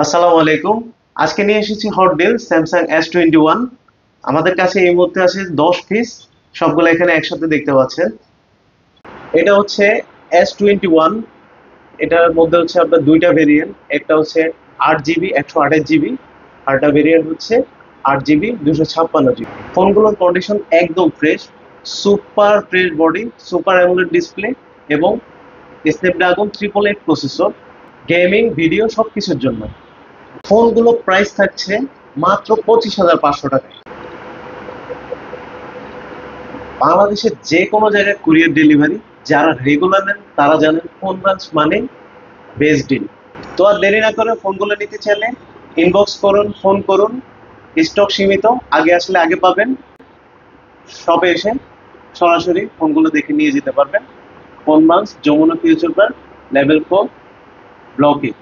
আসসালামু আলাইকুম। আজকে নিয়ে এসেছি হট ডিল স্যামসাং S21। আমাদের কাছে এই মুহূর্তে আছে 10 পিস। সবগুলো এখানে একসাথে দেখতে পাচ্ছেন। এটা হচ্ছে S21। এটার মধ্যে হচ্ছে আপনার দুইটা ভেরিয়েন্ট। একটা হচ্ছে 8 জিবি 128 জিবি, আর একটা ভেরিয়েন্ট হচ্ছে 8 জিবি 256 জিবি। ফোনগুলোর কন্ডিশন একদম fresh, super fresh body, super AMOLED display এবং স্ন্যাপড্রাগন 888 প্রসেসর, গেমিং ভিডিও সবকিছুর জন্য। ফোনগুলো প্রাইস থাকছে মাত্র 25,500 টাকায়। বাংলাদেশের যে কোনো জায়গায় কুরিয়ার ডেলিভারি। যারা রেগুলার নেন তারা জানেন ফোন ব্রাঞ্চ মানে বেস্ট ডিল। তো আর দেরি না করে ফোনগুলো নিতে চাইলে ইনবক্স করুন, ফোন করুন। স্টক সীমিত, আগে আসলে আগে পাবেন। শপে এসে সরাসরি ফোনগুলো দেখে নিয়ে যেতে পারবেন। Phone branch Jamuna Future Park, level 4, block এ।